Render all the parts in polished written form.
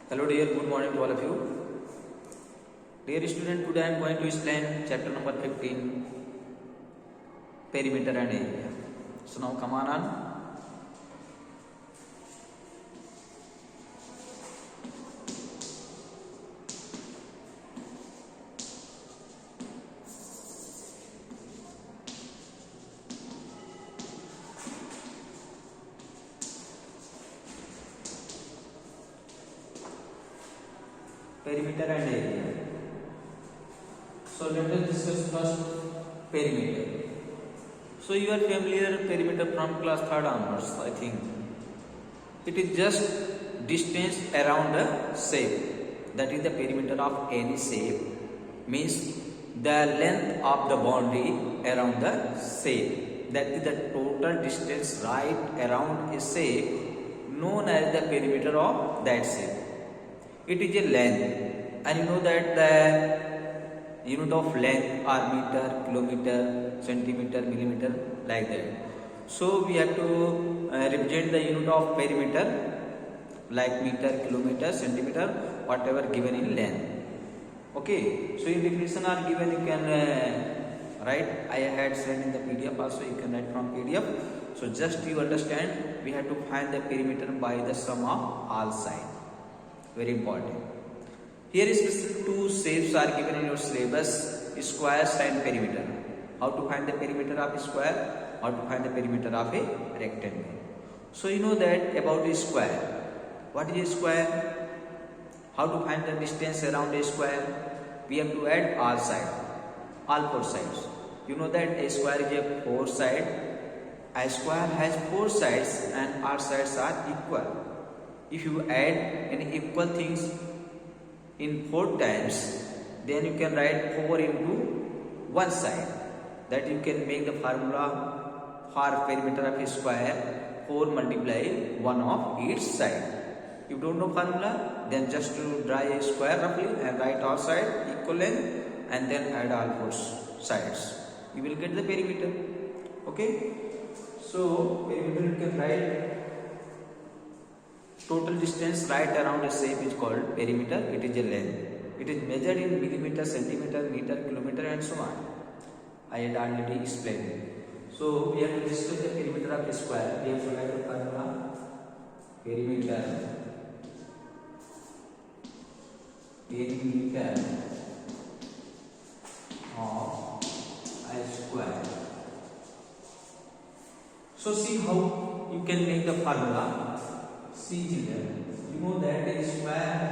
Hello dear, good morning to all of you. Dear student, today I am going to explain chapter number 15, perimeter and area. So now come on. Perimeter and area. So let us discuss first perimeter. So you are familiar perimeter from class 3rd onwards, I think. It is just distance around a shape. That is the perimeter of any shape. Means the length of the boundary around the shape. That is the total distance right around a shape known as the perimeter of that shape. It is a length, and you know that the unit of length are meter, kilometer, centimeter, millimeter, like that. So we have to represent the unit of perimeter like meter, kilometer, centimeter, whatever given in length. Okay, so in definition are given, you can write. I had sent in the PDF also, you can write from PDF. So just you understand, we have to find the perimeter by the sum of all sides. Very important. Here is two shapes are given in your syllabus: square and perimeter. How to find the perimeter of a square? How to find the perimeter of a rectangle? So you know that about a square. What is a square? How to find the distance around a square? We have to add all sides, all four sides. You know that a square is a four side. A square has four sides and all sides are equal. If you add any equal things in 4 times, then you can write 4 into one side. That you can make the formula for perimeter of a square: 4 multiply 1 of each side. If you don't know formula, then just to draw a square roughly and write all sides equal length and then add all 4 sides. You will get the perimeter. Okay? So perimeter you can write. Total distance right around a shape is called perimeter. It is a length. It is measured in millimeter, centimeter, meter, kilometer, and so on. I had already explained it. So we have to discuss the perimeter of a square. We have to write the formula: perimeter of a square. So see how you can make the formula. See here, you know that a square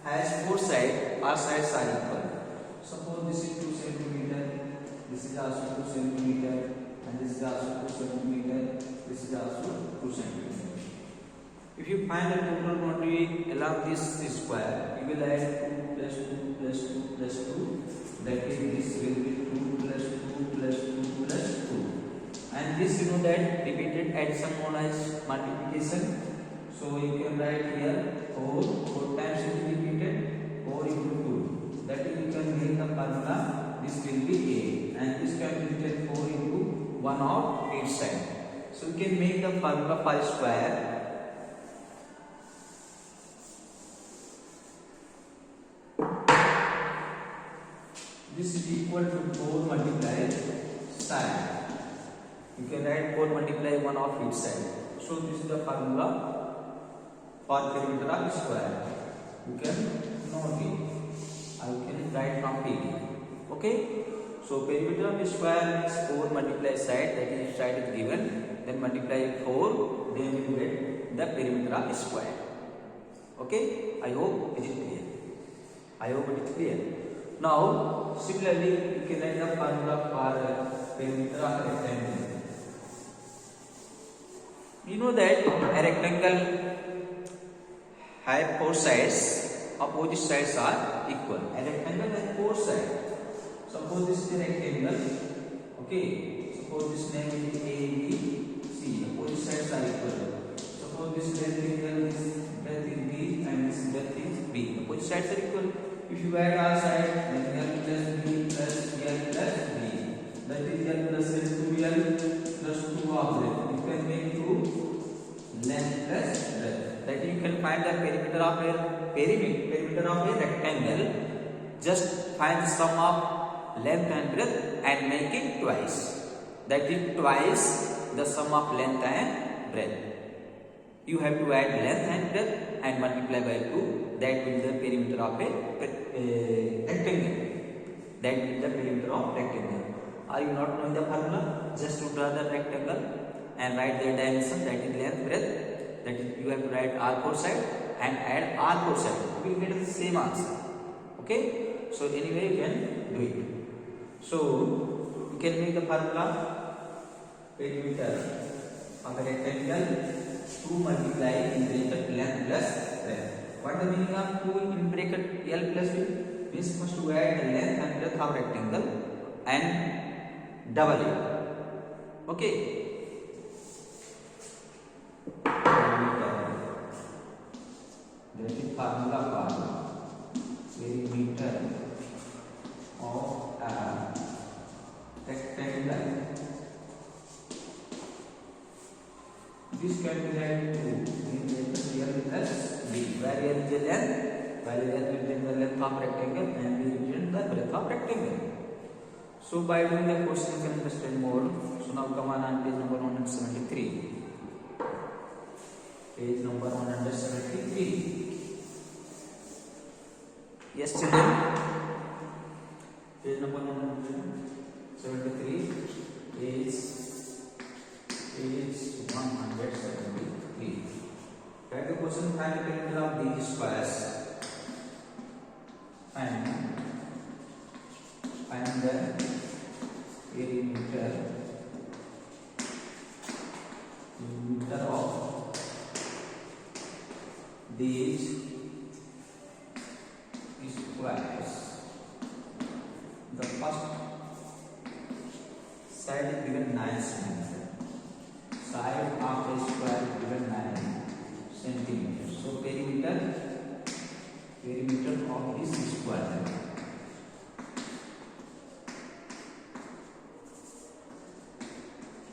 has 4 sides, all sides are equal. Suppose this is 2 centimeter, this is also 2 centimeter, and this is also 2 centimeter, this is also 2 centimeter. If you find the total boundary along this square, you will add 2 plus 2 plus 2 plus 2. That is, this will be 2 plus 2 plus 2 plus 2. And this, you know that repeated addition known as multiplication. So you can write here 4 times it is repeated, 4 into 2. That is, you can make the formula. This will be 8, and this can be written 4 into 1 of each side. So you can make the formula for square. This is equal to 4 multiplied side. You can write 4 multiply 1 of each side. So this is the formula for perimeter of square. You can note it. I can write from PDF. Okay. So perimeter of square is 4 multiply side. That is, side is given. Then multiply 4. Then you get the perimeter of square. Okay. I hope it is clear. I hope it is clear. Now similarly, you can write the formula for perimeter of rectangle. You know that a rectangle have 4 sides, opposite sides are equal. A rectangle has 4 sides. Suppose this is a rectangle. Okay. Suppose this name is A, B, C. Opposite sides are equal. Suppose this rectangle, this breadth is B and this breadth is B. Opposite sides are equal. If you add all sides, then L plus B plus L plus B. That is L plus L to L plus 2 of them. You can make 2 length plus breadth. that you can find the perimeter of a rectangle. Just find the sum of length and breadth and make it twice. That is twice the sum of length and breadth. You have to add length and breadth and multiply by 2. That will be the perimeter of a rectangle. That will be the perimeter of rectangle. Are you not knowing the formula? Just to draw the rectangle and write the dimension, that is length, breadth. That is, you have to write R4 side and add R4 side. You will get the same answer. Okay? So anyway you can do it. So you can make the formula perimeter of a rectangle 2 multiply in bracket length plus breadth. What the meaning of 2 in bracket L plus B? Means must to add the length and breadth of rectangle and double it. Okay. That is formula for perimeter of a rectangle. This can be written to in L plus B. Where L is the length, while L is the length of rectangle and B is the breadth of rectangle. So by doing the question you can understand more. So now come on page number 173. Page number 173. Yes, children. Page number 173 is page 173. Write the question, find the perimeter of these squares and find the perimeter of these squares. The first side is given 9 centimeters. Side of a square is given 9 centimeters. So perimeter of this square.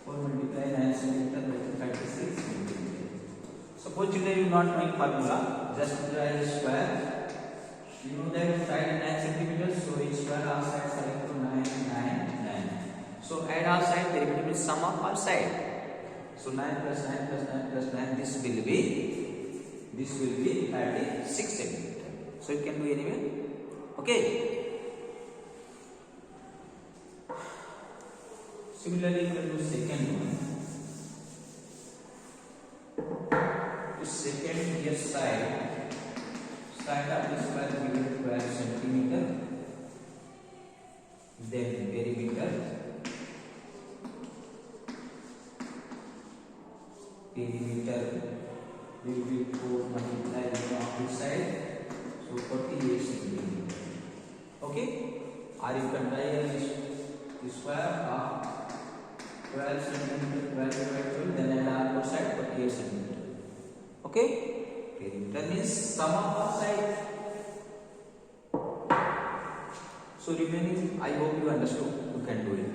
4 multiply 9 centimeters, that is 36 centimeters. Suppose children you not knowing formula, just draw a square. You know that side 9 centimeters, so each square all sides are equal to 9, 9, 9. So add all sides, perimeter means sum of all sides. So 9 plus 9 plus 9 plus 9, this will be 36 centimeters. So you can do anyway. Okay. Similarly, you can do second one. The second here side of the square given 12 centimeter. Then perimeter will be 4 multiplied on this side, so 48 centimeter. Okay, or you can try the square of 12 centimeter, 12 divided 12, then add R4 side 48 centimeter. Okay, perimeter means sum of all sides. So remaining, I hope you understood. You can do it.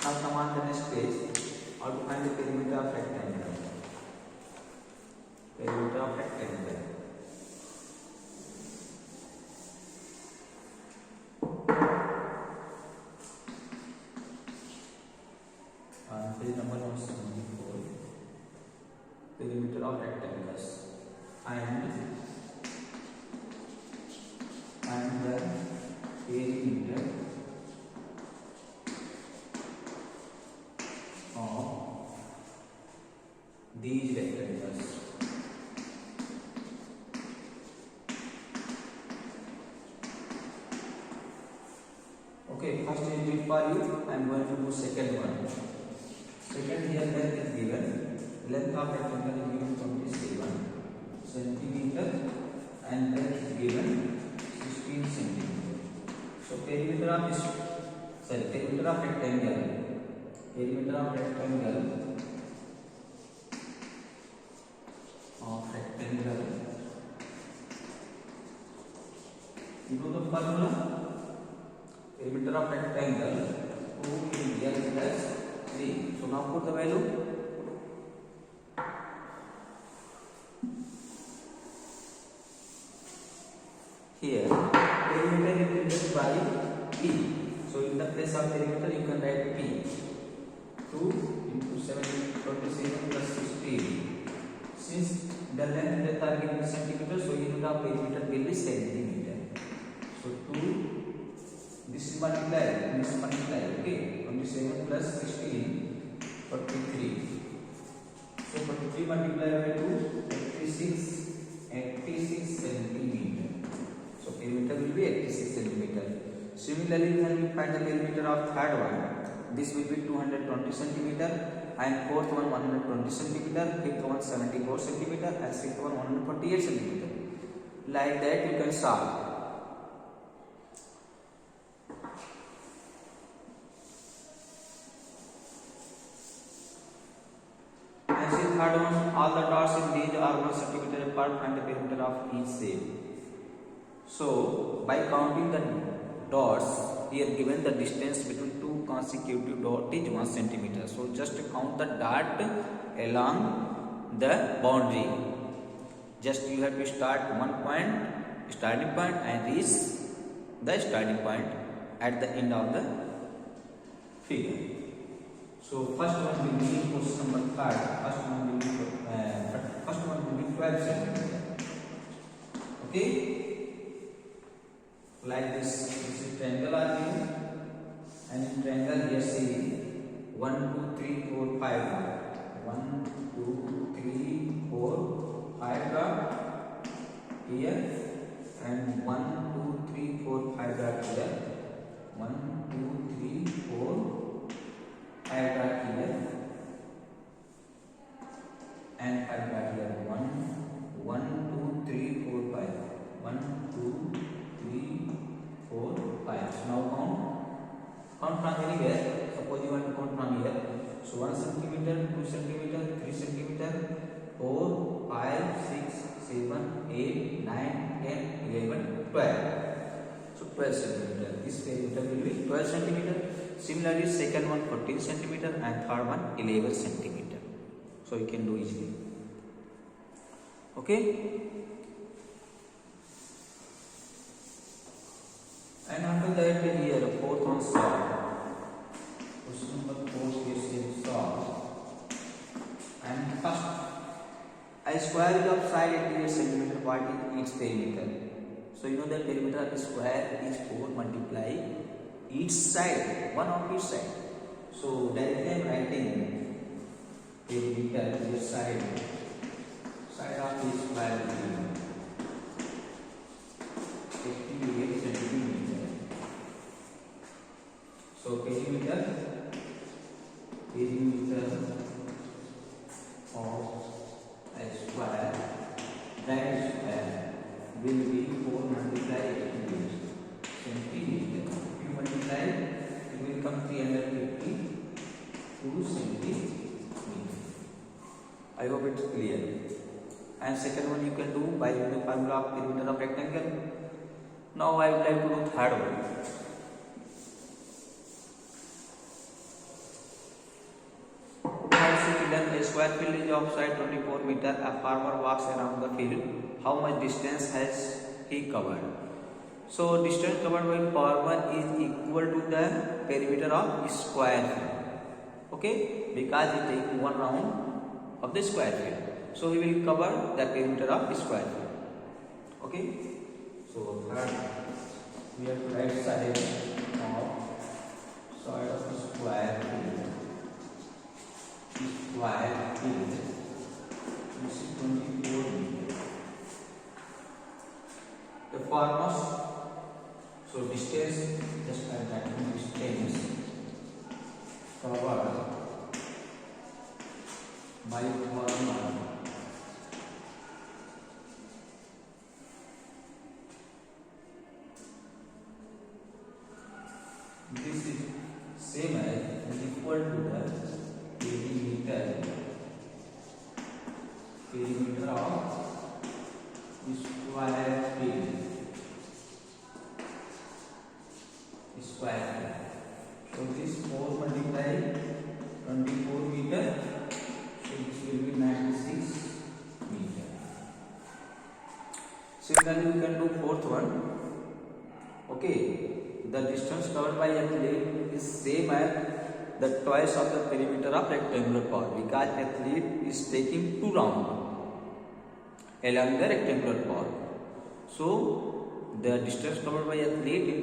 Now come on the next page. How to find the perimeter of rectangle? Perimeter of rectangle. On page number 174, perimeter of rectangles and the perimeter of these rectangles. Okay, first is for you. I am going to do second one. Second here length is given. Length of rectangle is given 27 centimeter and breadth is given 16 centimeter. So perimeter of rectangle. Perimeter of rectangle You know the formula? Perimeter of rectangle 2 in L plus 3. So now put the value. here perimeter represented by P. So in the place of perimeter you can write P. 2 into 7 27 plus 16. Since the length and breadth are given in centimeter, so unit of perimeter will be centimeter. So 2, this is multiply, okay. 27 plus 16, 43. So 43 multiplied by 2, 86 centimeter. So perimeter will be 86 centimeter. Similarly, when we find the perimeter of third one, this will be 220 centimeter, and fourth one 120 centimeter, fifth one 74 centimeter, and sixth one 148 centimeter. Like that you can solve. And see third one, all the dots in these are 1 centimeter apart, find the perimeter of each shape. So by counting the dots, here given the distance between two consecutive dots is 1 centimeter. So just count the dot along the boundary. Just you have to start one point, starting point, and reach the starting point at the end of the figure. So first one will be question number 3. First one will be 12 centimeter. Okay. Like this is triangle are given, and in triangle here see 1 2 3 4 5 1 2 3 4 5 dot here, and 1 2 3 4 5 dot here, 1 2 3 4 5 dot here, and 5 dot here, 1 2 3 4 5 1 2 3 4 5. So now count from anywhere. Suppose you want to count from here. So 1 centimeter, 2 centimeter, 3 centimeter, 4 5 6 7 8 9 10 11 12. So 12 centimeter. This perimeter will be 12 centimeter. Similarly, second one 14 centimeter, and third one 11 centimeter. So you can do easily. Okay. And after that here fourth one solve. Question number 4 is solve. And first, a square of side 88 centimeter. What is its perimeter? So you know that perimeter of a square is 4 multiply each side, one of each side. So directly I am writing perimeter is the side of the square will be 88 centimeter. So perimeter of a square, that square will be 4 multiplied 88 centimeter. If you multiply, it will come 352 centimeter. I hope it's clear. And second one you can do by using the formula of perimeter of rectangle. Now I would like to do third one. A square field is of side 24 meter. A farmer walks around the field. How much distance has he covered? So distance covered by farmer is equal to the perimeter of square field. Okay, because he is taking one round of the square field. So he will cover the perimeter of square field. Okay. So third, we have to write side of the square field. Square field. This is 24 meters. The farmers. So distance, just by writing distance covered by farmer. This is same as equal to the perimeter of square field. Square. So this 4 multiplied 24 meter. So this will be 96 meter. Similarly, we can do fourth one. Okay, the distance covered by athlete is same as the twice of the perimeter of rectangular part because athlete is taking 2 rounds along the rectangular part. So the distance covered by athlete in